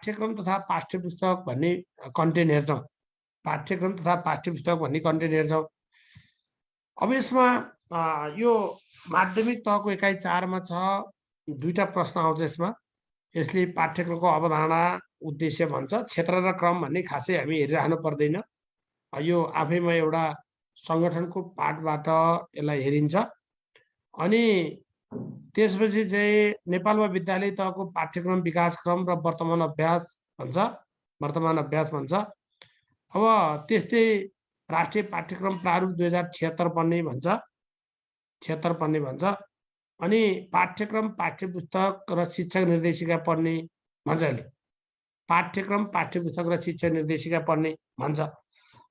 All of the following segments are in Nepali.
पाठ्यक्रम तथा पाठ्यपुस्तक भन्ने कन्टेन्ट हेर्छौँ, पाठ्यक्रम तथा पाठ्यपुस्तक भन्ने कन्टेन्ट हेर्छौँ। अब यसमा यो माध्यमिक तहको इकाइ 4 मा छ, दुईटा प्रश्न आउँछ यसमा। यसले पाठ्यक्रमको अवधारणा, उद्देश्य भन्छ। क्षेत्र र क्रम भन्ने खासै हामी हेरिरहनु पर्दैन। यो आफैमा एउटा सङ्गठनको पाठबाट यसलाई हेरिन्छ। अनि त्यसपछि चाहिँ नेपालमा विद्यालय तहको पाठ्यक्रम विकासक्रम र वर्तमान अभ्यास भन्छ, वर्तमान अभ्यास भन्छ। अब त्यस्तै राष्ट्रिय पाठ्यक्रम प्रारूप 2076 पढ्ने भन्छ, 76 पढ्ने भन्छ। अनि पाठ्यक्रम पाठ्यपुस्तक र शिक्षक निर्देशिका पढ्ने भन्छ। यसले पाठ्यक्रम पाठ्यपुस्तक र शिक्षक निर्देशिका पढ्ने भन्छ।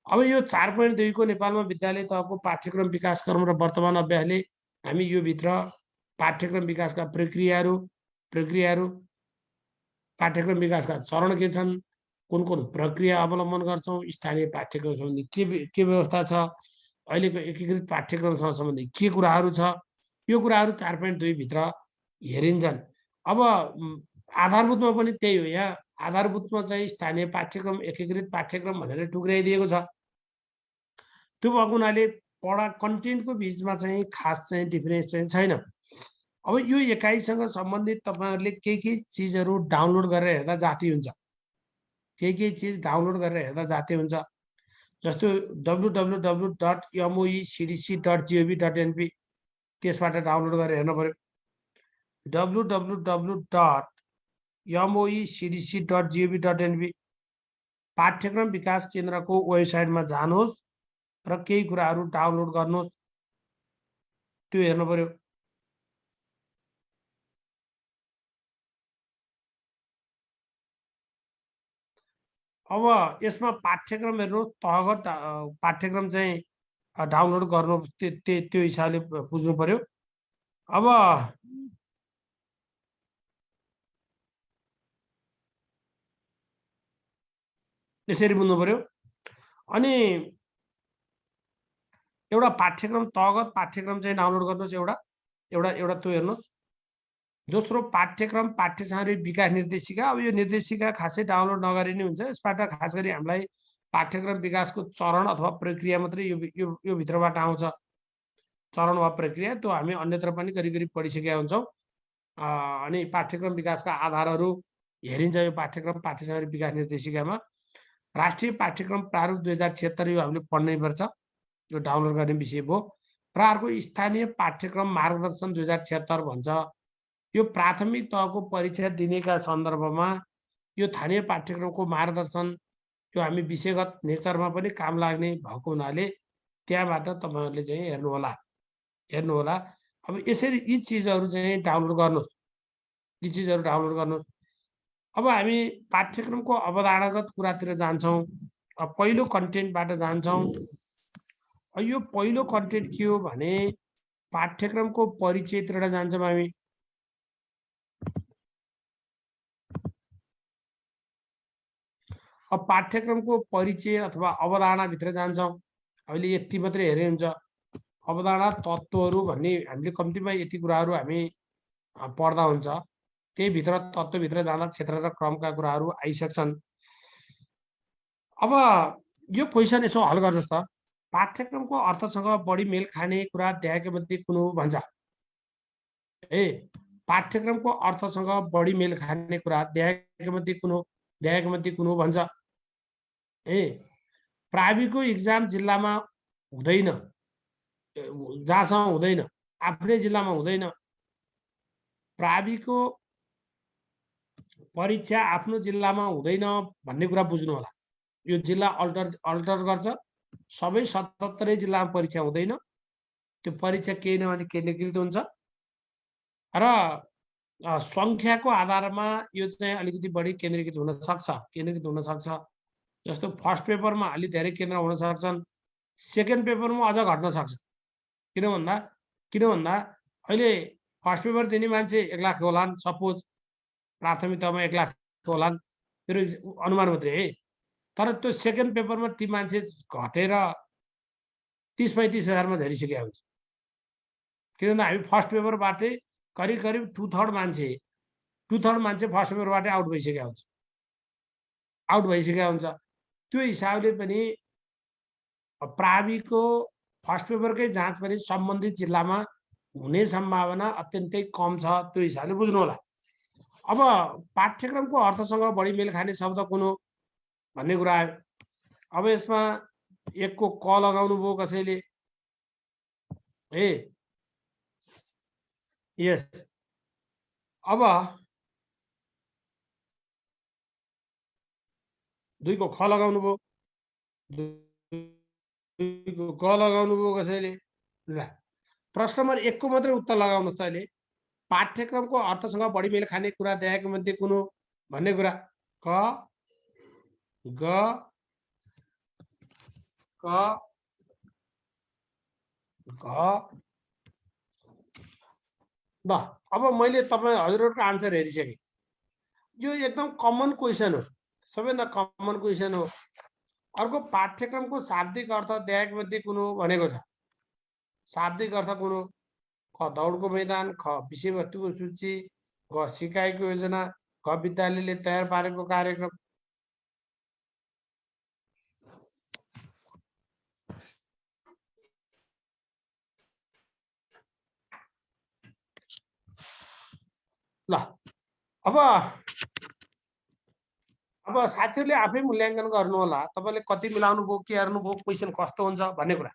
अब यो 4.2 को नेपालमा विद्यालय तहको पाठ्यक्रम विकासक्रम र वर्तमान अभ्यासले हामी यो भित्र पाठ्यक्रम विकासका प्रक्रियाहरू पाठ्यक्रम विकासका चरण के छन्, कुन कुन प्रक्रिया अवलम्बन गर्छौँ, स्थानीय पाठ्यक्रम सम्बन्धी के व्यवस्था छ, अहिलेको एकीकृत पाठ्यक्रमसँग सम्बन्धी के कुराहरू छ, यो कुराहरू 4.2 भित्र हेरिन्छन्। अब आधारभूतमा पनि त्यही हो। यहाँ आधारभूतमा चाहिँ स्थानीय पाठ्यक्रम, एकीकृत पाठ्यक्रम भनेर टुक्राइदिएको छ। त्यो भएको हुनाले कन्टेन्टको बिचमा चाहिँ खास चाहिँ डिफरेन्स चाहिँ छैन। अब यो एकाइसँग सम्बन्धित तपाईहरुले के चीजहरू डाउनलोड गरेर हेर्दा जाति हुन्छ, के चीज डाउनलोड गरेर हेर्दा जाति हुन्छ। जस्तो www.moecdc.gov.np त्यसबाट डाउनलोड गरेर हेर्नु पर्यो। www.moecdc.gov.np पाठ्यक्रम विकास केन्द्रको वेबसाइटमा जानुहोस् र केही कुराहरू डाउनलोड गर्नुहोस्, त्यो हेर्नु पर्यो। अब यसमा पाठ्यक्रम हेर्नुहोस्, तहगत पाठ्यक्रम चाहिँ डाउनलोड गर्नु, त्यो हिसाबले बुझ्नु पर्यो। अब त्यसरी बुझ्नु पर्यो। अनि एउटा पाठ्यक्रम तहगत पाठ्यक्रम चाहिँ डाउनलोड गर्नुहोस्, एउटा त्यो हेर्नुहोस्। दोस्रो पाठ्यक्रम पाठ्य सामग्री विकास निर्देशिका। अब यो निर्देशिका खासै डाउनलोड नगरे नि हुन्छ। यसबाट खास गरी हामीलाई पाठ्यक्रम विकासको चरण अथवा प्रक्रिया मात्रै यो भित्रबाट आउँछ। चरण वा प्रक्रिया त्यो हामी अन्यत्र पनि करिब पढिसकेका हुन्छौँ। अनि पाठ्यक्रम विकासका आधारहरू हेरिन्छ यो पाठ्यक्रम पाठ्य सामग्री विकास निर्देशिकामा। राष्ट्रिय पाठ्यक्रम प्रारूप 2076 यो हामीले पढ्नै पर्छ, यो डाउनलोड गर्ने विषय भयो। र अर्को स्थानीय पाठ्यक्रम मार्गदर्शन 2076 भन्छ। यो प्राथमिक तहको परीक्षा दिनेका सन्दर्भमा यो स्थानीय पाठ्यक्रमको मार्गदर्शन यो हामी विषयगत नेचरमा पनि काम लाग्ने भएको हुनाले त्यहाँबाट तपाईहरुले चाहिँ हेर्नु होला। अब यसरी यी चीजहरू चाहिँ डाउनलोड गर्नुहोस्, यी चीजहरू डाउनलोड गर्नुहोस्। अब हामी पाठ्यक्रमको अवधारणागत कुरातिर जान्छौँ। पहिलो कन्टेन्टबाट जान्छौँ। यो पहिलो कन्टेन्ट के हो भने पाठ्यक्रमको परिचयतिर जान्छौँ हामी। अब पाठ्यक्रमको परिचय अथवा अवधारणा भित्र जान्छौँ। अहिले यति मात्रै हेरे हुन्छ। अवधारणा तत्त्वहरू भन्ने हामीले कम्तीमा यति कुराहरू हामी पढ्दा हुन्छ। त्यही भित्र तत्त्वभित्र जाँदा क्षेत्र र क्रमका कुराहरू आइसक्छन्। अब यो क्वेसन यसो हल गर्नुहोस् त। पाठ्यक्रमको अर्थसँग बढी मेल खाने कुरा देखाएका मध्ये कुन हो भन्छ। पाठ्यक्रमको अर्थसँग बढी मेल खाने कुरा देखाएका मध्ये कुन हो भन्छ। प्राविको इक्जाम जिल्लामा हुँदैन, जहाँसम्म हुँदैन, आफ्नै जिल्लामा हुँदैन। प्राविको परीक्षा आफ्नो जिल्लामा हुँदैन भन्ने कुरा बुझ्नु होला। यो जिल्ला अल्टर गर्छ। सबै 77 जिल्लामा परीक्षा हुँदैन। त्यो परीक्षा केही नभने केन्द्रीकृत हुन्छ र संख्याको आधारमा यो चाहिँ अलिकति बढी केन्द्रीकृत हुन सक्छ। जस्तो फर्स्ट पेपरमा अलि धेरै केन्द्र हुन सक्छन्, सेकेन्ड पेपरमा अझ घट्न सक्छ। किन भन्दा अहिले फर्स्ट पेपर दिने मान्छे 1 लाख होलान्, सपोज प्राथमिकतामा 1 लाख होलान्, मेरो अनुमान मात्रै है। तर त्यो सेकेन्ड पेपरमा ती मान्छे घटेर 30-35 हजारमा झरिसकेका हुन्छ। किन भन्दा हामी फर्स्ट पेपरबाटै करिब 2/3 मान्छे फर्स्ट पेपरबाटै आउट भइसकेका हुन्छ। आउट भइसकेका हुन्छ। त्यो हिसाबले पनि प्राविको फर्स्ट पेपरकै जाँच पनि सम्बन्धित जिल्लामा हुने सम्भावना अत्यन्तै कम छ, त्यो हिसाबले बुझ्नु होला। अब पाठ्यक्रमको अर्थसँग बढी मेल खाने शब्द कुन हो भन्ने कुरा आयो। अब यसमा एकको क लगाउनु भयो कसैले, ए यस। अब दुईको ख लगाउनु भयो, दुईको ग लगाउनु भयो कसैले। ल प्रश्न नम्बर 1 को मात्रै उत्तर लगाउनुहोस् त अहिले। पाठ्यक्रमको अर्थसँग बढी मेल खाने कुरा देखाएको मध्ये कुन हो भन्ने कुरा। क ग क घ। ल अब मैले तपाईँ हजुरहरूको आन्सर हेरिसकेँ। यो एकदम कमन क्वेसन हो, सबैभन्दा कमन क्वेसन हो। अर्को पाठ्यक्रमको शाब्दिक अर्थ देखाएको मध्ये कुन हो भनेको छ। शाब्दिक अर्थ कुन हो? क दौडको मैदान, ख विषयवस्तुको सूची, ग सिकाइको योजना, ग विद्यालयले तयार पारेको कार्यक्रम। ल अब साथीहरूले आफै मूल्याङ्कन गर्नु होला, तपाईँले कति मिलाउनु भयो, के हेर्नु भयो, क्वेसन कस्तो हुन्छ भन्ने कुरा।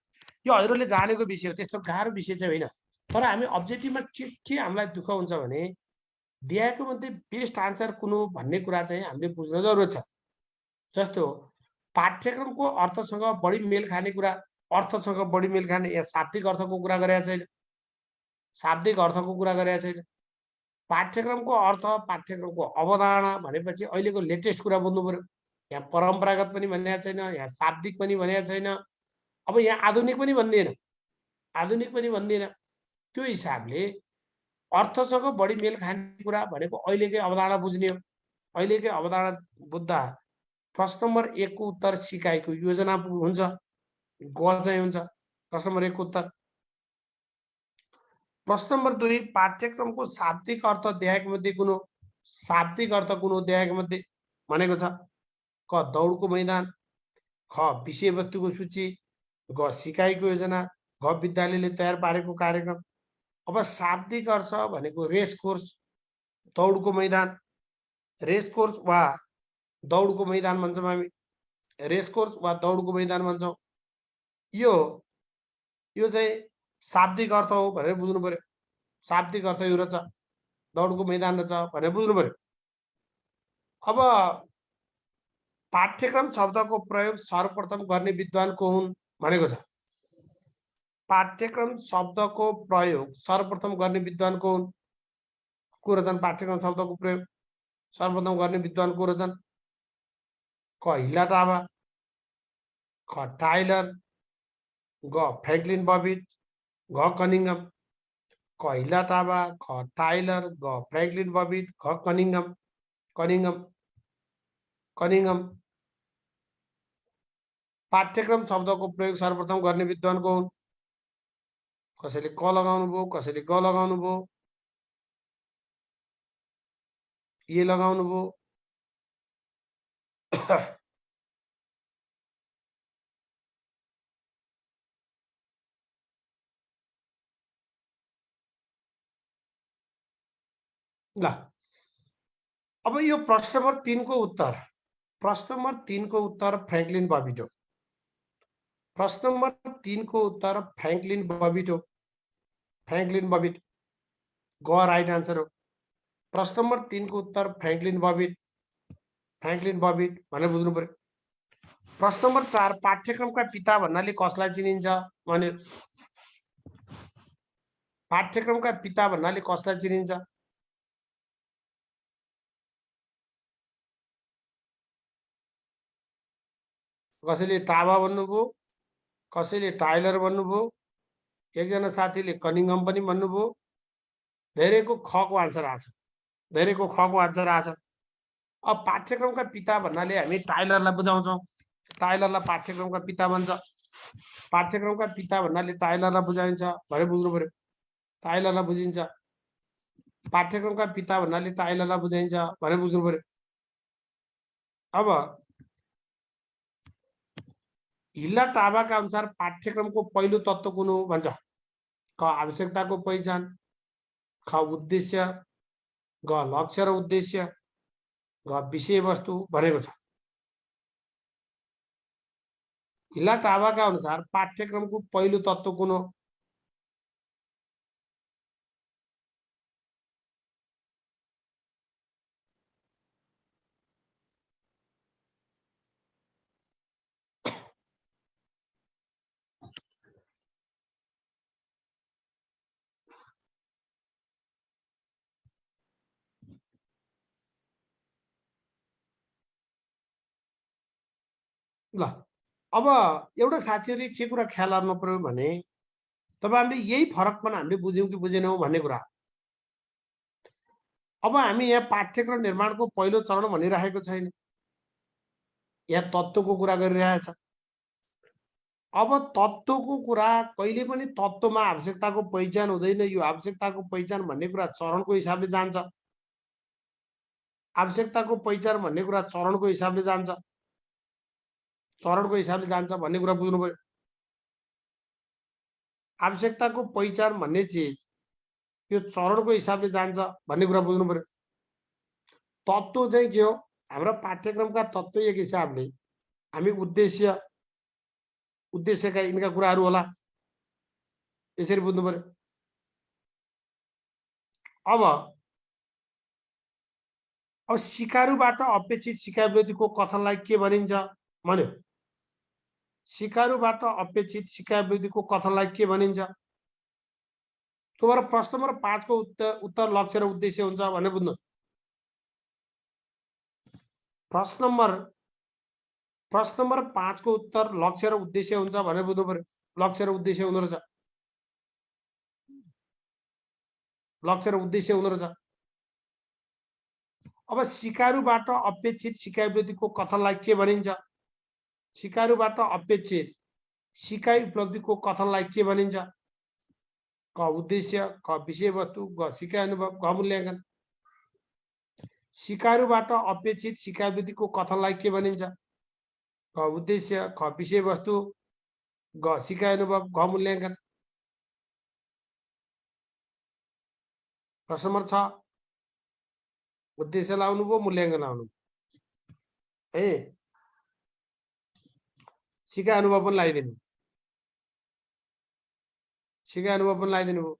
यो हजुरहरूले जानेको विषय हो, त्यस्तो गाह्रो विषय चाहिँ होइन। तर हामी अब्जेक्टिभमा के हामीलाई दुःख हुन्छ भने दिएको मध्ये बेस्ट आन्सर कुन हो भन्ने कुरा चाहिँ हामीले बुझ्न जरुरत छ। जस्तो पाठ्यक्रमको अर्थसँग बढी मेल खाने कुरा, अर्थसँग बढी मेल खाने, या शाब्दिक अर्थको कुरा गरेका छैन, शाब्दिक अर्थको कुरा गरेका छैन। पाठ्यक्रमको अर्थ, पाठ्यक्रमको अवधारणा भनेपछि अहिलेको लेटेस्ट कुरा बुझ्नु पर्यो। यहाँ परम्परागत पनि भनेको छैन, यहाँ शाब्दिक पनि भनेको छैन, अब यहाँ आधुनिक पनि भन्दिएन, आधुनिक पनि भन्दिएन। त्यो हिसाबले अर्थसँग बढी मेल खाने कुरा भनेको अहिलेकै अवधारणा बुझ्ने हो। अहिलेकै अवधारणा बुझ्दा प्रश्न नम्बर 1 को उत्तर सिकाइको योजना हुन्छ, ग चाहिँ हुन्छ प्रश्न नम्बर 1 को उत्तर। प्रश्न नम्बर 2 पाठ्यक्रमको शाब्दिक अर्थ देखाएको मध्ये कुन हो? शाब्दिक अर्थ कुन हो देखाएको मध्ये भनेको छ। क दौडको मैदान, ख विषयवस्तुको सूची, ग सिकाइको योजना, घ विद्यालयले तयार पारेको कार्यक्रम। अब शाब्दिक अर्थ भनेको रेस कोर्स, दौडको मैदान, रेस कोर्स वा दौडको मैदान भन्छौँ हामी, रेस कोर्स वा दौडको मैदान भन्छौँ। यो चाहिँ शाब्दिक अर्थ हो भनेर बुझ्नु पर्यो। शाब्दिक अर्थ यो रहेछ, दौडको मैदान रहेछ भनेर बुझ्नु पर्यो। अब पाठ्यक्रम शब्दको प्रयोग सर्वप्रथम गर्ने विद्वान को हुन् भनेको छ। पाठ्यक्रम शब्दको प्रयोग सर्वप्रथम गर्ने विद्वान को हुन्? को रहेछन्? पाठ्यक्रम शब्दको प्रयोग सर्वप्रथम गर्ने विद्वान को रहेछन्? क हिला टाबा, ख टाइलर, ग फ्रैंकलिन बबिट, घ कनिंघम। क हिला टाबा, ख टाइलर, ग फ्रैंकलिन बबिट, घ कनिंघम। कनिंघम। पाठ्यक्रम शब्दको प्रयोग सर्वप्रथम गर्ने विद्वान को हुन्? कसैले क लगाउनु भयो, कसैले ग लगाउनु भयो, ये लगाउनु भयो। ल अब यो प्रश्न नम्बर 3 को उत्तर, प्रश्न नम्बर 3 को उत्तर फ्रैंकलिन बबिट हो। प्रश्न नम्बर 3 को उत्तर फ्रैंकलिन बबिट हो। फ्रैंकलिन बबिट, ग राइट आन्सर हो। प्रश्न नम्बर 3 को उत्तर फ्रैंकलिन बबिट, फ्रैंकलिन बबिट भनेर बुझ्नु पर्यो। प्रश्न नम्बर 4 पाठ्यक्रमका पिता भन्नाले कसलाई चिनिन्छ भने, पाठ्यक्रमका पिता भन्नाले कसलाई चिनिन्छ? कसैले टाबा भन्नुभयो, कसैले टाइलर भन्नुभयो, एकजना साथीले कनिंघम पनि भन्नुभयो। धेरैको ख को आन्सर आछ, धेरैको ख को आन्सर आछ। अब पाठ्यक्रमका पिता भन्नाले हामी टाइलरलाई बुझाउँछौँ, टाइलरलाई पाठ्यक्रमका पिता भन्छ। पाठ्यक्रमका पिता भन्नाले टाइलरलाई बुझाइन्छ भनेर बुझ्नु पर्यो। टाइलरलाई बुझिन्छ, पाठ्यक्रमका पिता भन्नाले टाइलरलाई बुझाइन्छ भनेर बुझ्नु पर्यो। अब हिल्ला टाभाका अनुसार पाठ्यक्रमको पहिलो तत्त्व कुन हो भन्छ? क आवश्यकताको पहिचान, ख उद्देश्य, ग लक्ष्य र उद्देश्य, ग विषयवस्तु भनेको छ। हिल्ला टाभाका अनुसार पाठ्यक्रमको पहिलो तत्त्व कुन हो? ल अब एउटा साथीहरूले के कुरा ख्याल गर्नु पर्यो भने तपाईहरुले यही फरक पनि हामीले बुझ्यौं कि बुझेनौं भन्ने कुरा। अब हामी यहाँ पाठ्यक्रम निर्माणको पहिलो चरण भनिरहेको छैन, यहाँ तत्त्वको कुरा गरिरहेछ। अब तत्त्वको कुरा कहिले पनि तत्त्वमा आवश्यकताको पहिचान हुँदैन। यो आवश्यकताको पहिचान भन्ने कुरा चरणको हिसाबले जान्छ। आवश्यकताको पहिचान भन्ने कुरा चरणको हिसाबले जान्छ। चरणको हिसाबले जान्छ भन्ने कुरा बुझ्नु पर्यो। आवश्यकताको पहिचान भन्ने चिज यो चरणको हिसाबले जान्छ भन्ने कुरा बुझ्नु पर्यो। तत्त्व चाहिँ के हो? हाम्रो पाठ्यक्रमका तत्त्व एक हिसाबले हामी उद्देश्यका यिनका कुराहरू होला, यसरी बुझ्नु पर्यो। अब सिकारुबाट अपेक्षित सिकाइवृत्तिको कथनलाई के भनिन्छ भन्यो? सिकारुबाट अपेक्षित सिकाइवृत्तिको कथनलाई के भनिन्छ? तुम्हारा प्रश्न नम्बर 5 को उत्तर लक्ष्य र उद्देश्य हुन्छ भन्ने बुझ्नु। प्रश्न नम्बर 5 को उत्तर लक्ष्य र उद्देश्य हुन्छ भनेर बुझ्नु पर्यो। लक्ष्य र उद्देश्य हुँदो रहेछ। लक्ष्य र उद्देश्य हुँदो रहेछ। अब सिकारुबाट अपेक्षित सिकाइवृत्तिको कथनलाई के भनिन्छ? सिकारुबाट अपेक्षित सिकाइ उपलब्धिको कथनलाई के भनिन्छ? क उद्देश्य, क विषयवस्तु, ग सिकाइ अनुभव, ग मूल्याङ्कन। सिकारुबाट अपेक्षित सिकाइवृत्तिको कथनलाई के भनिन्छ? क उद्देश्य, ख विषयवस्तु, ग सिकाइ अनुभव, ग मूल्याङ्कन। प्रश्न नम्बर 6 उद्देश्य लाउनु भयो, मूल्याङ्कन लाउनु है। सिकाइ अनुभव पनि लगाइदिनु। सिकाइ अनुभव पनि लगाइदिनु भयो।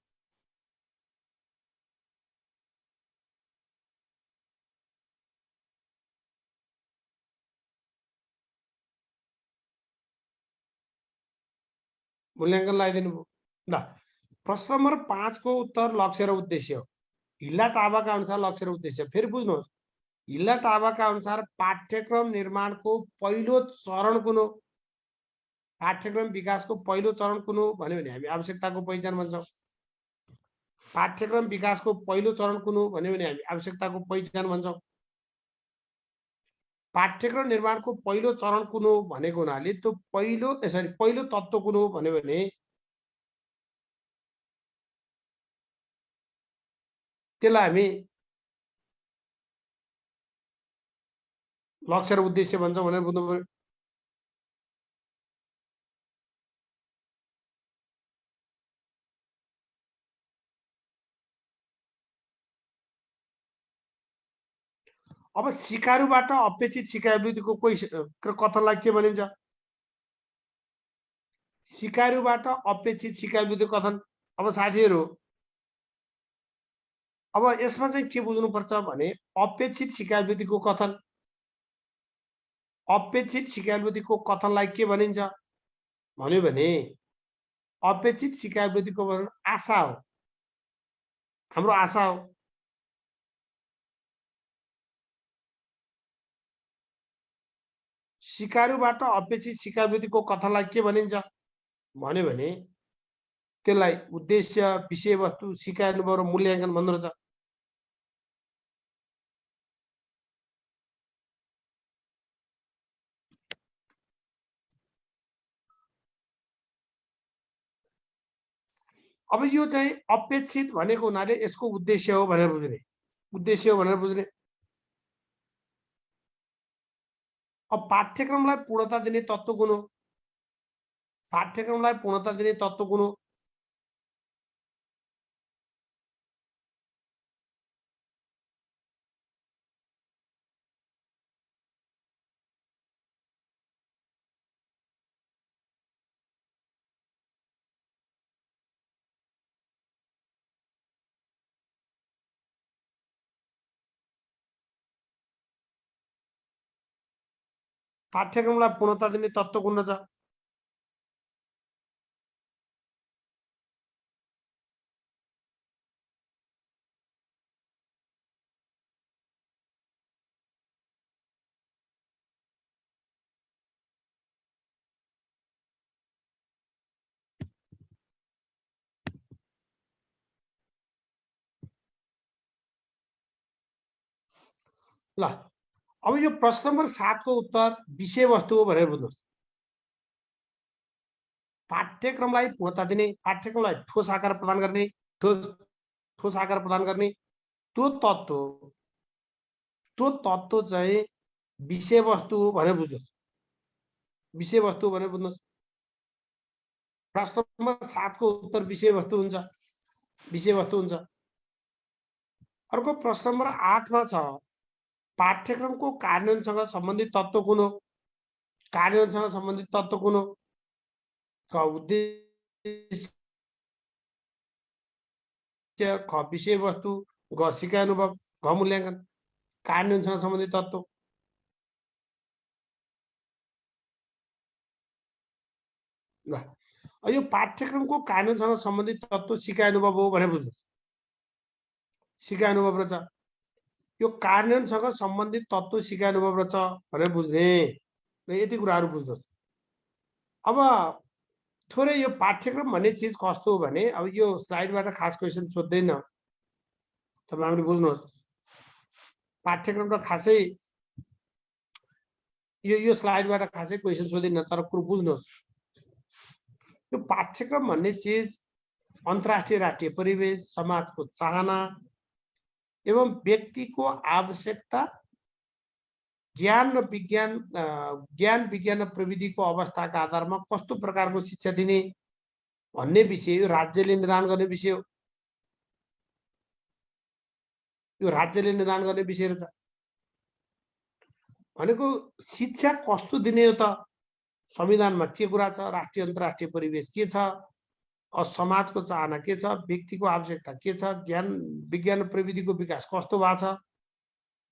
मूल्याङ्कन लगाइदिनु भयो। ल प्रश्न नम्बर 5 को उत्तर लक्ष्य र उद्देश्य हो। हिल्ला टाभाका अनुसार लक्ष्य र उद्देश्य फेरि बुझ्नुहोस्। हिल्ला टाभाका अनुसार पाठ्यक्रम निर्माणको पहिलो चरण कुन हो? पाठ्यक्रम विकासको पहिलो चरण कुन हो भन्यो भने हामी आवश्यकताको पहिचान भन्छौँ। पाठ्यक्रम विकासको पहिलो चरण कुन हो भन्यो भने हामी आवश्यकताको पहिचान भन्छौँ। पाठ्यक्रम निर्माणको पहिलो चरण कुन हो भनेको हुनाले त्यो पहिलो तत्त्व कुन हो भन्यो भने त्यसलाई हामी लक्ष्य र उद्देश्य भन्छौँ भनेर बुझ्नु पर्यो। अब सिकारुबाट अपेक्षित सिकाइवृत्तिको कथनलाई के भनिन्छ? सिकारुबाट अपेक्षित सिकाइवृत्तिको कथन। अब साथीहरू अब यसमा चाहिँ के बुझ्नुपर्छ भने अपेक्षित सिकाइवृत्तिको कथन। अपेक्षित सिकाइवृत्तिको कथनलाई के भनिन्छ भन्यो भने अपेक्षित सिकाइवृत्तिको वर्णन आशा हो, हाम्रो आशा हो। सिकारुबाट अपेक्षित सिकाइवृत्तिको कथनलाई के भनिन्छ भन्यो भने त्यसलाई उद्देश्य, विषयवस्तु, सिकाइ अनुभव र मूल्याङ्कन भन्दो रहेछ। अब यो चाहिँ अपेक्षित भनेको हुनाले यसको उद्देश्य हो भनेर बुझ्ने। उद्देश्य हो भनेर बुझ्ने। अब पाठ्यक्रमलाई पूर्णता दिने तत्त्व कुन हो? पाठ्यक्रमलाई पूर्णता दिने तत्त्व कुन हो? पाठ्यक्रमलाई पूर्णता दिने तत्त्व कुन छ? ल अब यो प्रश्न नम्बर 7 को उत्तर विषयवस्तु हो भनेर बुझ्नुहोस्। पाठ्यक्रमलाई पूर्णता दिने, पाठ्यक्रमलाई ठोस आकार प्रदान गर्ने, ठोस आकार प्रदान गर्ने त्यो तत्त्व चाहिँ विषयवस्तु हो भनेर बुझ्नुहोस्। विषयवस्तु भनेर बुझ्नुहोस्। प्रश्न नम्बर 7 को उत्तर विषयवस्तु हुन्छ। विषयवस्तु हुन्छ। अर्को प्रश्न नम्बर 8 मा छ पाठ्यक्रमको कार्यान्वयनसँग सम्बन्धित तत्त्व कुन हो? कार्यान्वयनसँग सम्बन्धित तत्त्व कुन हो? क उद्देश्य, ख विषयवस्तु, ग सिकाइ अनुभव, घ मूल्याङ्कन। कार्यान्वयनसँग सम्बन्धित तत्त्व ल यो पाठ्यक्रमको कार्यान्वयनसँग सम्बन्धित तत्त्व सिकाइ अनुभव हो भनेर बुझ्नुहोस्। सिकाइ अनुभव रहेछ। यो कार्यान्वयनसँग सम्बन्धित तत्त्व सिकाइ अनुभव रहेछ भनेर बुझ्ने। यति कुराहरू बुझ्नुहोस्। अब थोरै यो पाठ्यक्रम भन्ने चिज कस्तो हो भने अब यो स्लाइडबाट खास क्वेसन सोध्दैन, तपाईहरुले बुझ्नुहोस्। पाठ्यक्रम त खासै यो स्लाइडबाट खासै क्वेसन सोधिन्न, तर कुरो बुझ्नुहोस्। यो पाठ्यक्रम भन्ने चिज अन्तर्राष्ट्रिय राष्ट्रिय परिवेश, समाजको चाहना एवं व्यक्तिको आवश्यकता, ज्ञान विज्ञान र प्रविधिको अवस्थाका आधारमा कस्तो प्रकारको शिक्षा दिने भन्ने विषय यो राज्यले निर्धारण गर्ने विषय हो। यो राज्यले निर्धारण गर्ने विषय रहेछ। भनेको शिक्षा कस्तो दिने हो त? संविधानमा के कुरा छ? राष्ट्रिय अन्तर्राष्ट्रिय परिवेश के छ? समाजको चाहना के छ? व्यक्तिको आवश्यकता के छ? ज्ञान विज्ञान र प्रविधिको विकास कस्तो भएको छ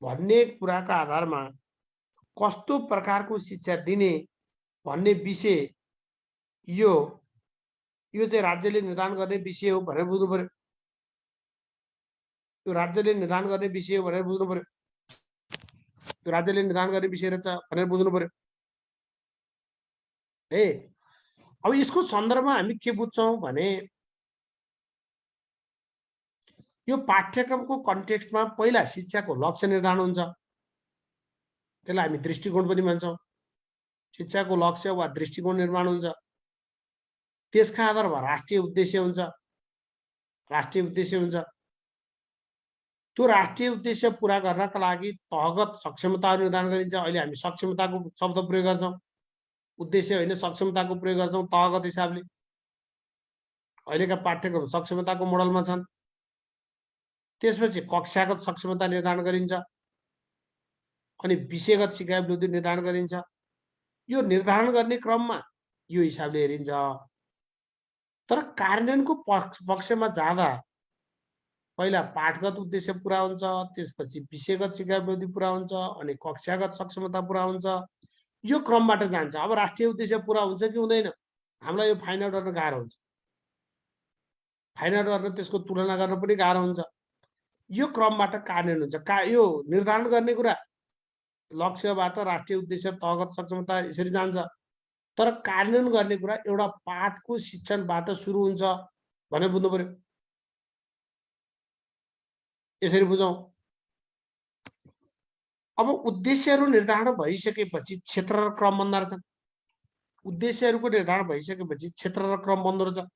भन्ने कुराका आधारमा कस्तो प्रकारको शिक्षा दिने भन्ने विषय यो चाहिँ राज्यले निर्धारण गर्ने विषय हो भनेर बुझ्नु पर्यो। यो राज्यले निर्धारण गर्ने विषय हो भनेर बुझ्नु पर्यो। यो राज्यले निर्धारण गर्ने विषय रहेछ भनेर बुझ्नु पर्यो। है अब यसको सन्दर्भमा हामी के बुझ्छौं भने यो पाठ्यक्रमको कन्टेक्स्टमा पहिला शिक्षाको लक्ष्य निर्धारण हुन्छ। त्यसलाई हामी दृष्टिकोण पनि भन्छौं। शिक्षाको लक्ष्य वा दृष्टिकोण निर्माण हुन्छ। त्यसका आधारमा राष्ट्रिय उद्देश्य हुन्छ। राष्ट्रिय उद्देश्य हुन्छ। त्यो राष्ट्रिय उद्देश्य पूरा गर्नका लागि तहगत सक्षमताहरू निर्धारण गरिन्छ। अहिले हामी सक्षमताको शब्द प्रयोग गर्छौं। उद्देश्य होइन, सक्षमताको प्रयोग गर्छौं तहगत हिसाबले। अहिलेका पाठ्यक्रम सक्षमताको मोडलमा छन्। त्यसपछि कक्षागत सक्षमता निर्धारण गरिन्छ अनि विषयगत सिकाइ अवधि निर्धारण गरिन्छ। यो निर्धारण गर्ने क्रममा यो हिसाबले हेरिन्छ। तर कार्यान्वयनको पक्षमा जाँदा पहिला पाठगत उद्देश्य पूरा हुन्छ, त्यसपछि विषयगत सिकाइ अवधि पूरा हुन्छ अनि कक्षागत सक्षमता पूरा हुन्छ। यो क्रमबाट जान्छ। अब राष्ट्रिय उद्देश्य पूरा हुन्छ कि हुँदैन हामीलाई यो फाइन्ड आउट गर्न गाह्रो हुन्छ। फाइन्ड आउट गर्न त्यसको तुलना गर्न पनि गाह्रो हुन्छ। यो क्रमबाट कार्यान्वयन हुन्छ। यो निर्धारण गर्ने कुरा लक्ष्यबाट राष्ट्रिय उद्देश्य तहगत सक्षमता यसरी जान्छ। तर कार्यान्वयन गर्ने कुरा एउटा पाठको शिक्षणबाट सुरु हुन्छ भनेर बुझ्नु पर्यो। यसरी बुझौं। अब उद्देश्यहरू निर्धारण भइसकेपछि क्षेत्र र क्रम बन्द रहेछन्। उद्देश्यहरूको निर्धारण भइसकेपछि क्षेत्र र क्रम बन्द रहेछ।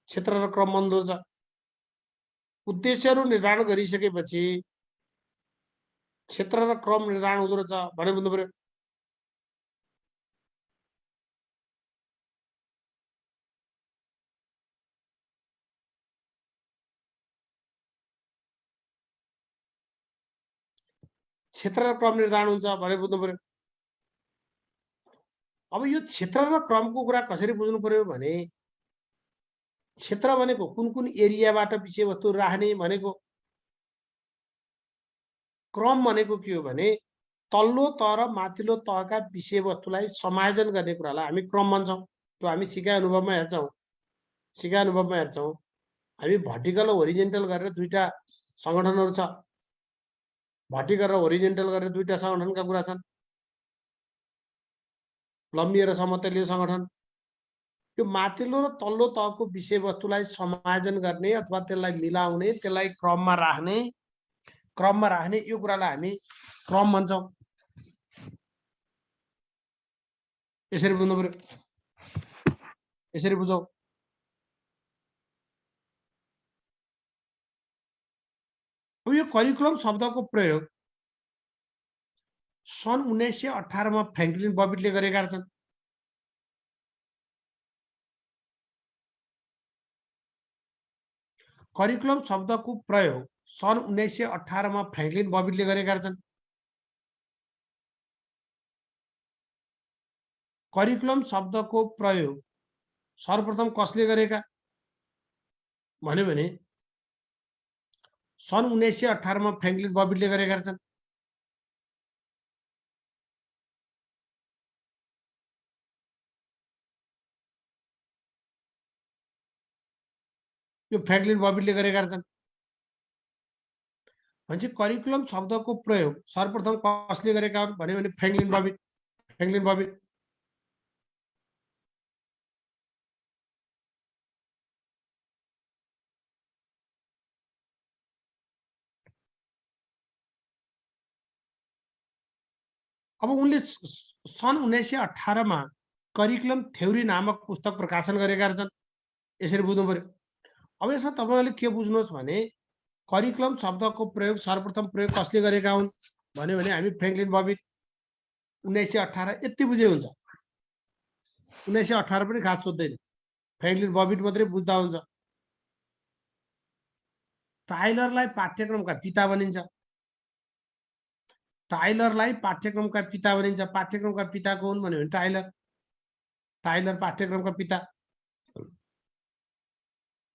क्षेत्र र क्रम बन्द रहेछ। उद्देश्यहरू निर्धारण गरिसकेपछि क्षेत्र र क्रम निर्धारण हुँदो रहेछ भनेर बुझ्नु पर्यो। क्षेत्र र क्रम निर्धारण हुन्छ भनेर बुझ्नु पर्यो। अब यो क्षेत्र र क्रमको कुरा कसरी बुझ्नु पर्यो भने क्षेत्र भनेको कुन कुन एरियाबाट विषयवस्तु राख्ने भनेको, क्रम भनेको के हो भने तल्लो तह र माथिल्लो तहका विषयवस्तुलाई समायोजन गर्ने कुरालाई हामी क्रम भन्छौँ। त्यो हामी सिकाइ अनुभवमा हेर्छौँ। हामी भर्टिकल र होरिजेन्टल गरेर दुईटा संगठनहरू छ। भर्टिकल र होरिजेन्टल गरेर दुईटा संगठनका कुरा छन्, लम्बिए र समतलीय संगठन। यो माथिल्लो र तल्लो तहको विषयवस्तुलाई समायोजन गर्ने अथवा त्यसलाई मिलाउने, त्यसलाई क्रममा राख्ने यो कुरालाई हामी क्रम भन्छौँ। यसरी बुझ्नु पर्यो, यसरी बुझौँ। अब यो करिकुलम शब्दको प्रयोग सन् 1918 मा फ्र्याङ्कलिन बबिटले गरेका छन्। करिकुलम शब्दको प्रयोग सन् 1918 मा फ्र्याङ्कलिन बबिटले गरेका छन्। करिकुलम शब्दको प्रयोग सर्वप्रथम कसले गरेका भन्यो भने सन् 1918 मा फ्र्याङ्कलिन बबिटले गरेका छन्। यो फ्र्याङ्कलिन बबिटले गरेका छन्। भनेपछि करिकुलम शब्दको प्रयोग सर्वप्रथम कसले गरेका हुन् भन्यो भने फ्र्याङ्कलिन बबिट। अब उनले सन् 1918 मा करिकुलम थ्योरी नामक पुस्तक प्रकाशन गरेका छन्। यसरी बुझ्नु पर्यो। अब यसमा तपाईहरुले के बुझ्नुहोस् भने करिकुलम शब्दको प्रयोग सर्वप्रथम प्रयोग कसले गरेका हुन् भन्यो भने हामी फ्र्याङ्कलिन बबिट 1918 यति बुझे हुन्छ। 1918 पनि खास सोध्दैन, फ्र्याङ्कलिन बबिट मात्रै बुझ्दा हुन्छ। टाइलरलाई पाठ्यक्रमका पिता भनिन्छ। टाइलरलाई पाठ्यक्रमका पिता भनिन्छ। पाठ्यक्रमका पिता को हुन् भन्यो भने टाइलर पाठ्यक्रमका पिता।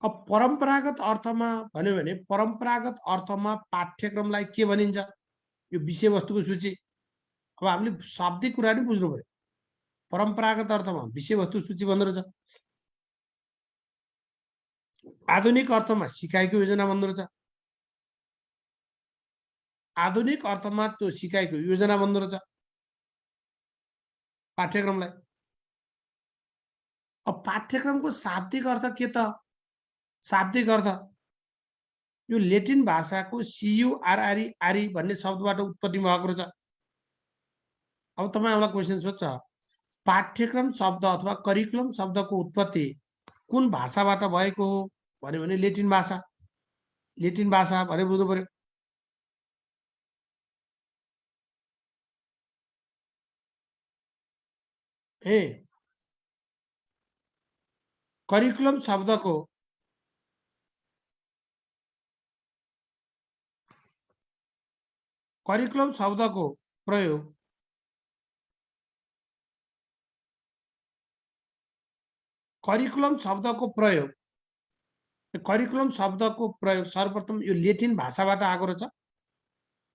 अब परम्परागत अर्थमा भन्यो भने परम्परागत अर्थमा पाठ्यक्रमलाई के भनिन्छ? यो विषयवस्तुको सूची। अब हामीले शाब्दिक कुरा नि बुझ्नु पर्यो। परम्परागत अर्थमा विषयवस्तु सूची भन्दो रहेछ। आधुनिक अर्थमा सिकाइको योजना भन्दो रहेछ। आधुनिक अर्थमा त्यो सिकाइको योजना भन्दो रहेछ पाठ्यक्रमलाई। अब पाठ्यक्रमको शाब्दिक अर्थ के त? शाब्दिक अर्थ यो लेटिन भाषाको CURRE भन्ने शब्दबाट उत्पत्ति भएको रहेछ। अब तपाईँ हामीलाई क्वेसन सोध्छ पाठ्यक्रम शब्द अथवा करिकुलम शब्दको उत्पत्ति कुन भाषाबाट भएको हो भन्यो भने लेटिन भाषा। लेटिन भाषा भने बुझ्नु पर्यो। करिकुलम शब्दको प्रयोग करिकुलम शब्दको प्रयोग सर्वप्रथम यो लेटिन भाषाबाट आएको रहेछ।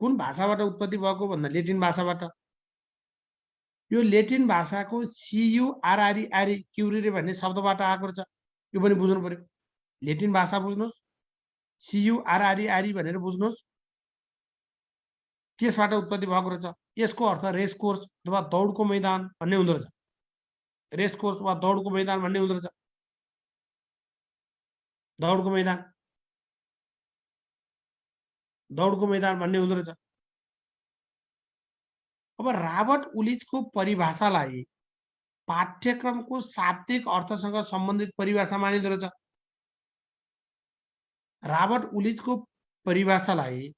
कुन भाषाबाट उत्पत्ति भएको भन्दा लेटिन भाषाबाट। यो लेटिन भाषाको CURRE भन्ने शब्दबाट आएको रहेछ। यो पनि बुझ्नु पर्यो। लेटिन भाषा बुझ्नुहोस्, CURRE भनेर बुझ्नुहोस्। त्यसबाट उत्पत्ति भएको रहेछ। यसको अर्थ रेस कोर्स अथवा दौडको मैदान भन्ने हुँदो रहेछ। रेस कोर्स वा दौडको मैदान भन्ने हुँदो रहेछ। दौडको मैदान भन्ने हुँदो रहेछ। अब रबर्ट उलिचको परिभाषालाई पाठ्यक्रमको शाब्दिक अर्थसँग सम्बन्धित परिभाषा मानिँदो रहेछ। रबर्ट उलिचको परिभाषालाई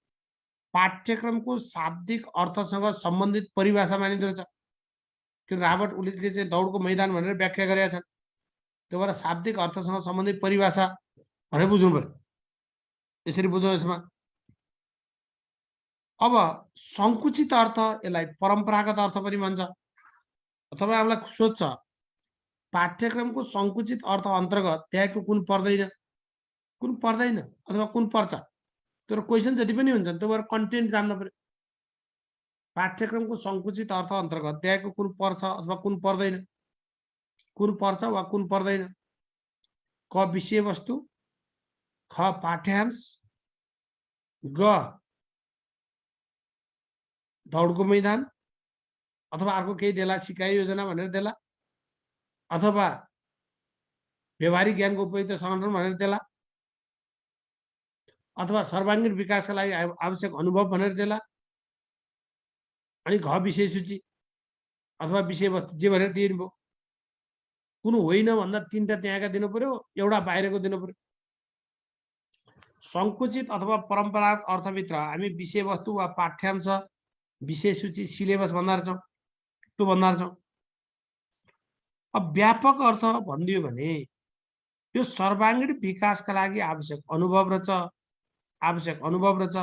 पाठ्यक्रमको शाब्दिक अर्थसँग सम्बन्धित परिभाषा मानिँदो रहेछ। किन रबर्ट उलिचले चाहिँ दौडको मैदान भनेर व्याख्या गरेका छन्। त्यो भएर शाब्दिक अर्थसँग सम्बन्धित परिभाषा भनेर बुझ्नु पर्यो। यसरी बुझौँ। यसमा अब संकुचित अर्थ यसलाई परम्परागत अर्थ पनि भन्छ। अथवा हामीलाई सोध्छ पाठ्यक्रमको संकुचित अर्थ अन्तर्गत त्यहाँको कुन पर्दैन अथवा कुन पर्छ। तर क्वेसन जति पनि हुन्छ त्यो भएर कन्टेन्ट जान्न पर्यो। पाठ्यक्रमको संकुचित अर्थ अन्तर्गत त्यहाँको कुन पर्छ अथवा कुन पर्दैन, कुन पर्छ वा कुन पर्दैन। क विषयवस्तु, ख पाठ्यांश, ग दौडको मैदान अथवा अर्को केही देला सिकाइ योजना भनेर देला, अथवा व्यवहारिक ज्ञानको उपयुक्त संगठन भनेर देला, अथवा सर्वाङ्गीण विकासका लागि आवश्यक अनुभव भनेर देला। अनि घ विषय सूची अथवा विषयवस्तु जे भनेर दिनुभयो। कुन होइन भन्दा तीनटा त्यहाँका दिनु पर्यो, एउटा बाहिरको दिनु पर्यो। संकुचित अथवा परम्परागत अर्थभित्र हामी विषयवस्तु वा पाठ्यांश, विषय सूची, सिलेबस भन्दा रहेछौँ, त्यो भन्दा रहेछौँ। अब व्यापक अर्थ भनिदियो भने यो सर्वाङ्गीण विकासका लागि आवश्यक अनुभव रहेछ,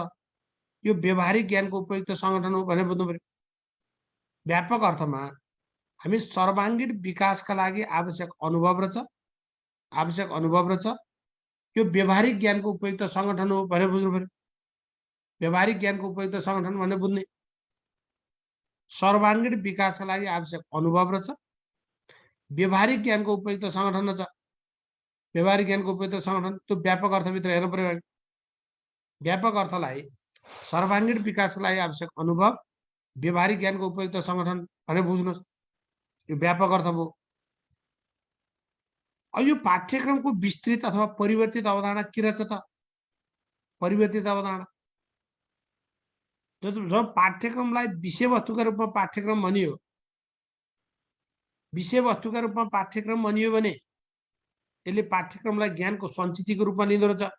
यो व्यवहारिक ज्ञानको उपयुक्त संगठन हो भनेर बुझ्नु पर्यो। व्यापक अर्थमा हामी सर्वाङ्गीण विकासका लागि आवश्यक अनुभव रहेछ, यो व्यवहारिक ज्ञानको उपयुक्त संगठन हो भनेर बुझ्नु पर्यो। व्यवहारिक ज्ञानको उपयुक्त संगठन भनेर बुझ्ने, सर्वाङ्गीण विकासका लागि आवश्यक अनुभव रहेछ, व्यवहारिक ज्ञानको उपयुक्त संगठन रहेछ। व्यवहारिक ज्ञानको उपयुक्त संगठन त्यो व्यापक अर्थभित्र हेर्नु पर्यो। व्यापक अर्थलाई सर्वाङ्गीण विकासका लागि आवश्यक अनुभव, व्यवहारिक ज्ञानको उपयुक्त संगठन भनेर बुझ्नुहोस्। यो व्यापक अर्थ भयो। अब यो पाठ्यक्रमको विस्तृत अथवा परिवर्तित अवधारणा के रहेछ त? परिवर्तित अवधारणा जब पाठ्यक्रमलाई विषयवस्तुका रूपमा पाठ्यक्रम भनियो, विषयवस्तुका रूपमा पाठ्यक्रम भनियो भने यसले पाठ्यक्रमलाई ज्ञानको सञ्चितिको रूपमा लिँदो रहेछ,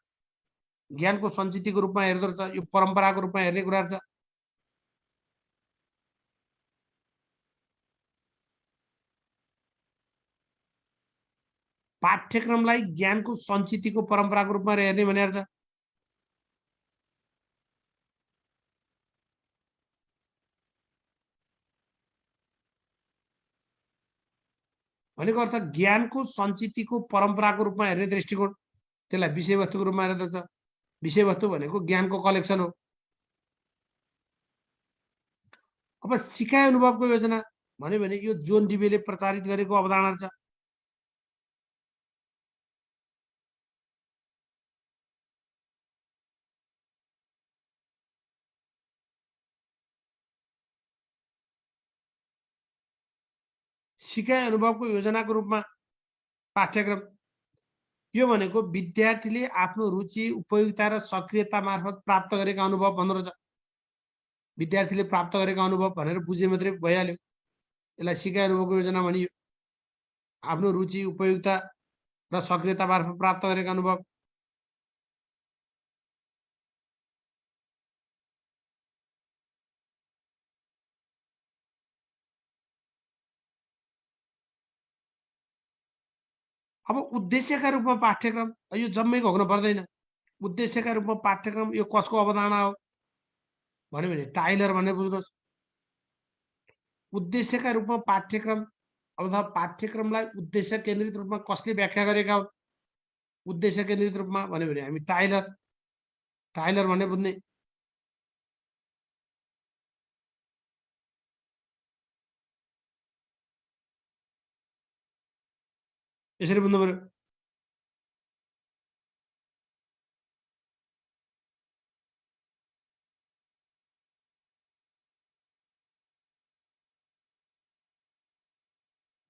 ज्ञानको सञ्चितिको रूपमा हेर्दो रहेछ। यो परम्पराको रूपमा हेर्ने कुरा रहेछ। पाठ्यक्रमलाई ज्ञानको सञ्चितिको परम्पराको रूपमा हेर्ने भनेर छ। भनेको अर्थ ज्ञानको सञ्चितिको परम्पराको रूपमा हेर्ने दृष्टिकोण, त्यसलाई विषयवस्तुको रूपमा हेर्दछ। विषयवस्तु भनेको ज्ञानको कलेक्सन हो। अब सिकाइ अनुभवको योजना भन्यो भने यो जोन डिबेले प्रचारित गरेको अवधारणा छ। सिकाइ अनुभवको योजनाको रूपमा पाठ्यक्रम यो भनेको विद्यार्थीले आफ्नो रुचि, उपयोगिता र सक्रियता मार्फत प्राप्त गरेका अनुभव भन्दो रहेछ। विद्यार्थीले प्राप्त गरेका अनुभव भनेर बुझे मात्रै भइहाल्यो, यसलाई सिकाइ अनुभवको योजना भनियो। आफ्नो रुचि, उपयोगिता र सक्रियता मार्फत प्राप्त गरेका अनुभव। अब उद्देश्यका रूपमा पाठ्यक्रम यो जम्मैको हुन पर्दैन। उद्देश्यका रूपमा पाठ्यक्रम यो कसको अवधारणा हो भन्यो भने टाइलर भनेर बुझ्नुहोस्। उद्देश्यका रूपमा पाठ्यक्रम अथवा पाठ्यक्रमलाई उद्देश्य केन्द्रित रूपमा कसले व्याख्या गरेका हुन्? उद्देश्य केन्द्रित रूपमा भन्यो भने हामी टाइलर भनेर बुझ्ने। यसरी बुझ्नु पर्यो।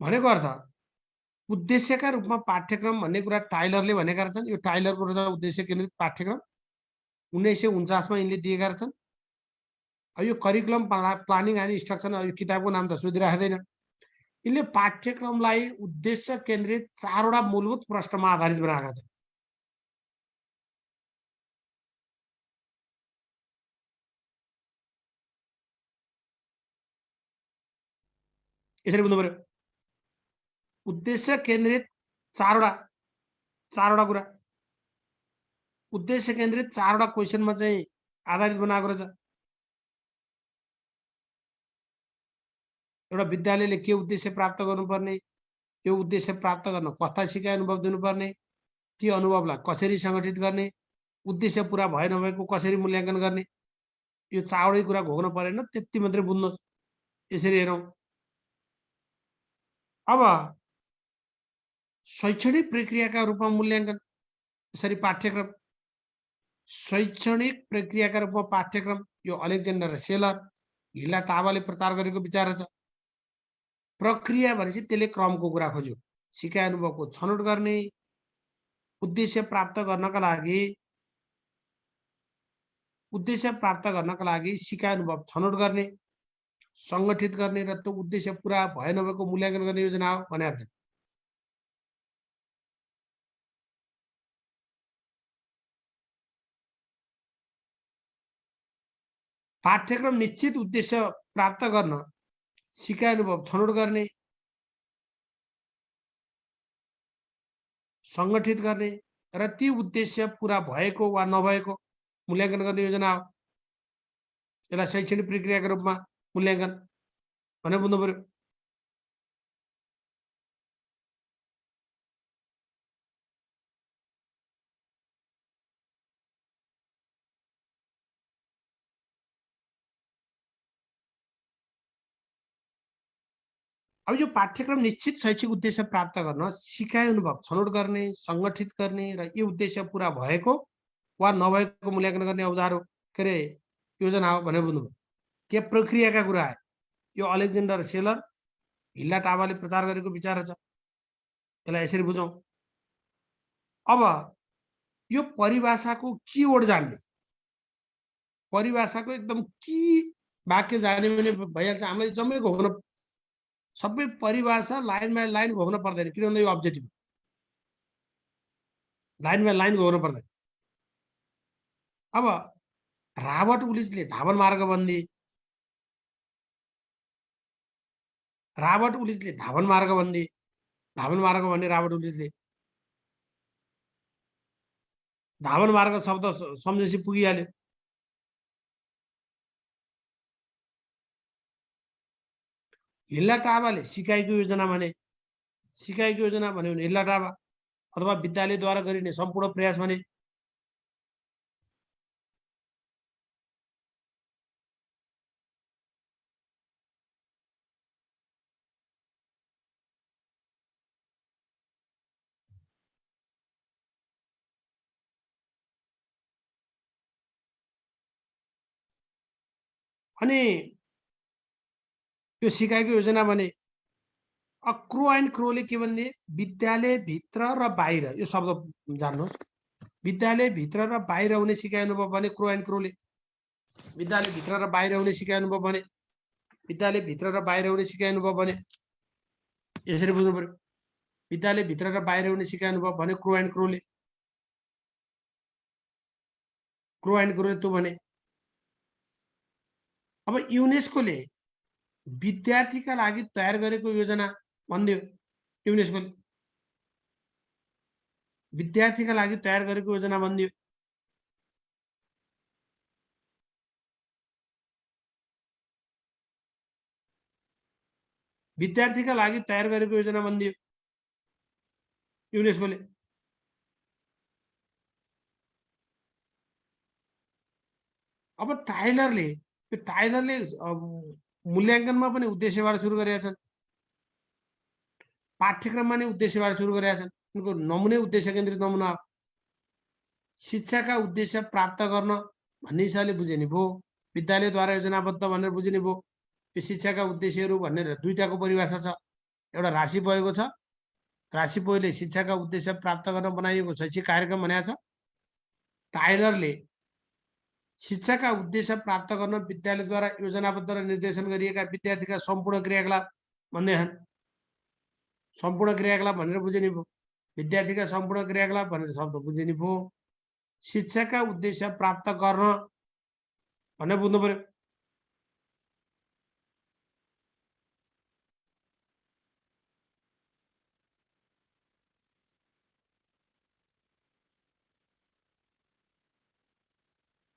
भनेको अर्थ उद्देश्यका रूपमा पाठ्यक्रम भन्ने कुरा टाइलरले भनेका रहेछन्। यो टाइलरको रहेछ उद्देश्य केन्द्रित पाठ्यक्रम। 1949 मा यिनले दिएका रहेछन्। यो करिकुलम प्लानिङ एन्ड इन्स्ट्रक्सन, यो किताबको नाम त सोधिराख्दैन। यिनले पाठ्यक्रमलाई उद्देश्य केन्द्रित 4वटा मूलभूत प्रश्नमा आधारित बनाएका छन्। यसरी बुझ्नु पर्यो। उद्देश्य केन्द्रित चारवटा कुरा, उद्देश्य केन्द्रित 4वटा क्वेसनमा चाहिँ आधारित बनाएको रहेछ। एउटा विद्यालयले के उद्देश्य प्राप्त गर्नुपर्ने, त्यो उद्देश्य प्राप्त गर्न कस्ता सिकाइ अनुभव दिनुपर्ने, ती अनुभवलाई कसरी सङ्गठित गर्ने, उद्देश्य पुरा भए नभएको कसरी मूल्याङ्कन गर्ने, यो चारवटै कुरा घोक्न परेन, त्यति मात्रै बुझ्नुहोस्। यसरी हेरौँ। अब शैक्षणिक प्रक्रियाका रूपमा मूल्याङ्कन, यसरी पाठ्यक्रम शैक्षणिक प्रक्रियाका रूपमा पाठ्यक्रम, यो अलेक्जेन्डर सेलर हिला टाबाले प्रचार गरेको विचार छ। प्रक्रिया भनेपछि त्यसले क्रमको कुरा खोज्यो। सिकाइ अनुभवको छनौट गर्ने, उद्देश्य प्राप्त गर्नका लागि सिकाइ अनुभव छनौट गर्ने, सङ्गठित गर्ने र त्यो उद्देश्य पुरा भए नभएको मूल्याङ्कन गर्ने योजना हो भनेर छ। पाठ्यक्रम निश्चित उद्देश्य प्राप्त गर्न सिकाइ अनुभव छनौट गर्ने, सङ्गठित गर्ने र ती उद्देश्य पुरा भएको वा नभएको मूल्याङ्कन गर्ने योजना हो। यसलाई शैक्षणिक प्रक्रियाको रूपमा मूल्याङ्कन भनेर बुझ्नु पर्यो। अब यो पाठ्यक्रम निश्चित शैक्षिक उद्देश्य प्राप्त गर्न सिकाइ अनुभव छनौट गर्ने, सङ्गठित गर्ने र यी उद्देश्य पुरा भएको वा नभएको मूल्याङ्कन गर्ने औजार हो, के अरे योजना हो भनेर बुझ्नु। के प्रक्रियाका कुरा आयो। यो अलेक्जेन्डर सेलर हिल्ला टाबाले प्रचार गरेको विचार छ। त्यसलाई यसरी बुझौँ। अब यो परिभाषाको किवर्ड जान्ने, परिभाषाको एकदम की वाक्य जाने भने भइहाल्छ। हामीलाई जम्मै घोक्न, सबै परिभाषा लाइन बाई लाइन घोक्न पर्दैन, किन भन्दा यो अब्जेक्टिभ लाइन बाई लाइन घोक्न पर्दैन। अब राबर्ट उलिसले धावन मार्गबन्दी, राबर्ट उलिसले धावन मार्गबन्दी, धावन मार्ग भन्ने राबर्ट उलिसले धावन मार्ग शब्द सम्झेपछि पुगिहाल्यो। हिल्ला टाबाले सिकाइको योजना भने, सिकाइको योजना भन्यो भने हिल्ला टाबा अथवा विद्यालयद्वारा गरिने सम्पूर्ण प्रयास भने अनि यो सिकाइको योजना भने क्रो एन्ड क्रोले के भन्ने, विद्यालयभित्र र बाहिर, यो शब्द जान्नुहोस्। विद्यालयभित्र र बाहिर हुने सिकाइ अनुभव भने क्रो एन्ड क्रोले, विद्यालयभित्र र बाहिर हुने सिकाइ अनुभव भने, विद्यालयभित्र र बाहिर हुने सिकाइ अनुभव भने यसरी बुझ्नु पर्यो। विद्यालयभित्र र बाहिर हुने सिकाइ अनुभव भने क्रो एन्ड क्रोले, क्रो एन्ड क्रोले त्यो भने। अब युनेस्कोले विद्यार्थीका लागि तयार गरेको योजना भनिदियो। युनेस्कोले विद्यार्थीका लागि तयार गरेको योजना भनिदियो। विद्यार्थीका लागि तयार गरेको योजना भनिदियो युनेस्कोले। अब टाइलरले मूल्याङ्कनमा पनि उद्देश्यबाट सुरु गरेका छन्, पाठ्यक्रममा नै उद्देश्यबाट सुरु गरेका छन्। उनको नमुने उद्देश्य केन्द्रित नमुना हो। शिक्षाका उद्देश्य प्राप्त गर्न भन्ने हिसाबले बुझिने भयो, विद्यालयद्वारा योजनाबद्ध भनेर बुझिने भयो। यो शिक्षाका उद्देश्यहरू भनेर दुईटाको परिभाषा छ। एउटा राशि पोएको छ, राशि पोइले शिक्षाका उद्देश्य प्राप्त गर्न बनाइएको शैक्षिक कार्यक्रम भनेको छ। टाइलरले शिक्षाका उद्देश्य प्राप्त गर्न विद्यालयद्वारा योजनाबद्ध र निर्देशन गरिएका विद्यार्थीका सम्पूर्ण क्रियाकलाप भन्ने छन्। सम्पूर्ण क्रियाकलाप भनेर बुझिने भयो, विद्यार्थीका सम्पूर्ण क्रियाकलाप भनेर शब्द बुझिने भयो। शिक्षाका उद्देश्य प्राप्त गर्न भनेर बुझ्नु पर्यो।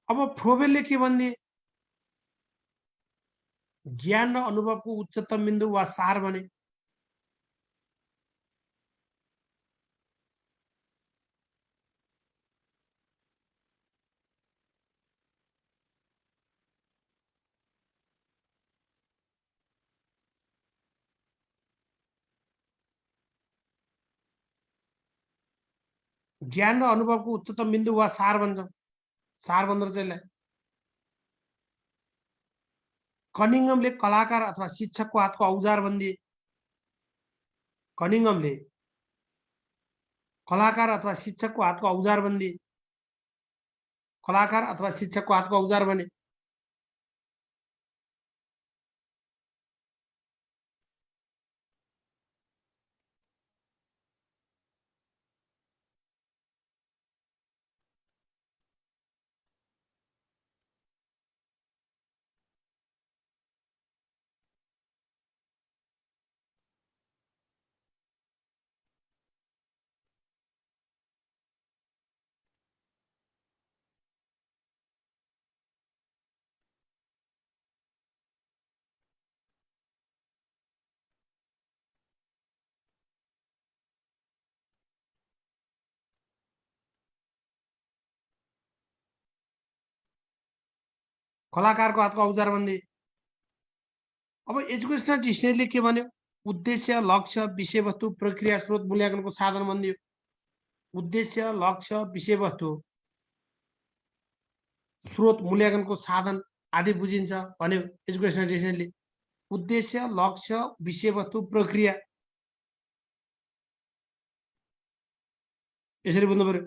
अब फ्रोबेलले के भनिदिए, ज्ञान र अनुभवको उच्चतम बिन्दु वा सार भने ज्ञान र अनुभवको उच्चतम बिन्दु वा सार भन्छ। सार भन्दो रहेछ यसलाई। कनिङ्गमले कलाकार अथवा शिक्षकको हातको औजार भनिदिए। कनिङ्गमले कलाकार अथवा शिक्षकको हातको औजार भनिदिए। कलाकार अथवा शिक्षकको हातको औजार भने कलाकारको हातको औजार भनिदिए। अब एजुकेसनल डिक्सनरीले के भन्यो? उद्देश्य, लक्ष्य, विषयवस्तु, प्रक्रिया, स्रोत, मूल्याङ्कनको साधन भनिदियो। उद्देश्य, लक्ष्य, विषयवस्तु, स्रोत, मूल्याङ्कनको साधन आदि बुझिन्छ भन्यो एजुकेसनल डिक्सनरीले। उद्देश्य, लक्ष्य, विषयवस्तु, प्रक्रिया यसरी बुझ्नु पर्यो।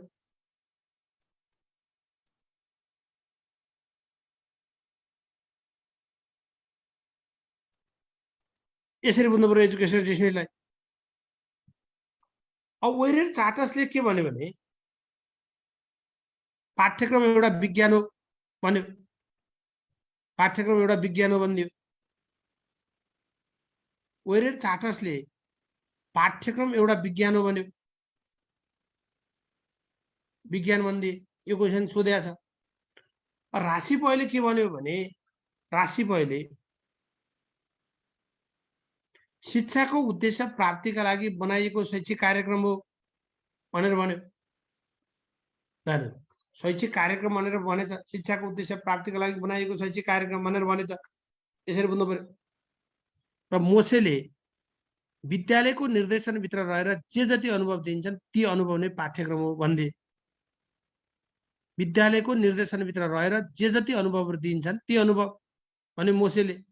यसरी बुझ्नु पर्यो एजुकेसनल डिक्सनरीलाई। अब वेरेर चार्टर्सले के भन्यो भने पाठ्यक्रम एउटा विज्ञान हो भन्यो। पाठ्यक्रम एउटा विज्ञान हो भनिदियो। वेरेर चार्टर्सले पाठ्यक्रम एउटा विज्ञान हो भन्यो। विज्ञान भनिदिए। यो क्वेसन सोधेको छ। राशिपयले के भन्यो भने राशिपयले शिक्षाको उद्देश्य प्राप्तिका लागि बनाइएको शैक्षिक कार्यक्रम हो भनेर भन्यो। शैक्षिक कार्यक्रम भनेर भनेछ। शिक्षाको उद्देश्य प्राप्तिका लागि बनाइएको शैक्षिक कार्यक्रम भनेर भनेछ। यसरी बुझ्नु पर्यो। र मोसेले विद्यालयको निर्देशनभित्र रहेर जे जति अनुभव दिन्छन् ती अनुभव नै पाठ्यक्रम हो भनिदिए। विद्यालयको निर्देशनभित्र रहेर जे जति अनुभवहरू दिन्छन् ती अनुभव भने मोसेले।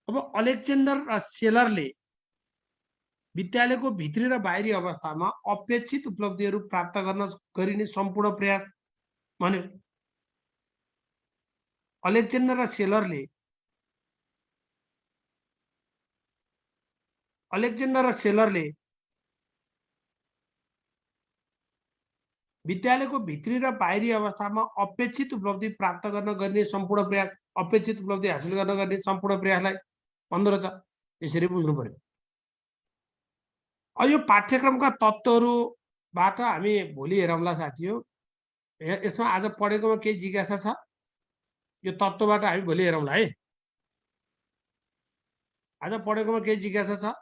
अब अलेक्जेन्डर र सेलरले विद्यालयको भित्री र बाहिरी अवस्थामा अपेक्षित उपलब्धिहरू प्राप्त गर्न गरिने सम्पूर्ण प्रयास भन्यो। अलेक्जेन्डर र सेलरले विद्यालयको भित्री र बाहिरी अवस्थामा अपेक्षित उपलब्धि प्राप्त गर्न गर्ने सम्पूर्ण प्रयास, अपेक्षित उपलब्धि हासिल गर्न गर्ने सम्पूर्ण प्रयासलाई भन्दो रहेछ। यसरी बुझ्नु पर्यो। अब यो पाठ्यक्रमका तत्त्वहरूबाट हामी भोलि हेरौँला साथी हो। यसमा आज पढेकोमा केही जिज्ञासा छ? यो तत्त्वबाट हामी भोलि हेरौँला है। आज पढेकोमा केही जिज्ञासा छ?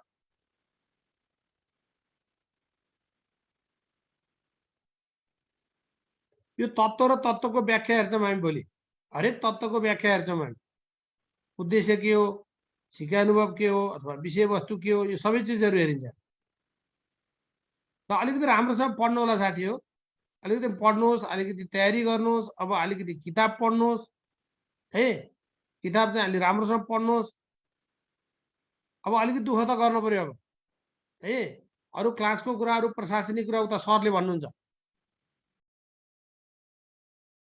यो तत्त्व र तत्त्वको व्याख्या हेर्छौँ हामी भोलि। हरेक तत्त्वको व्याख्या हेर्छौँ हामी। उद्देश्य के हो, सिकाइ अनुभव के हो, अथवा विषयवस्तु के हो, यो सबै चिजहरू हेरिन्छ। त अलिकति राम्रोसँग पढ्नु होला साथी हो। अलिकति पढ्नुहोस्, अलिकति तयारी गर्नुहोस्। अब अलिकति किताब पढ्नुहोस् है। किताब चाहिँ अलि राम्रोसँग पढ्नुहोस्। अब अलिकति दुःख त गर्नु पर्यो अब है। अरू क्लासको कुराहरू, प्रशासनिक कुरा उता सरले भन्नुहुन्छ।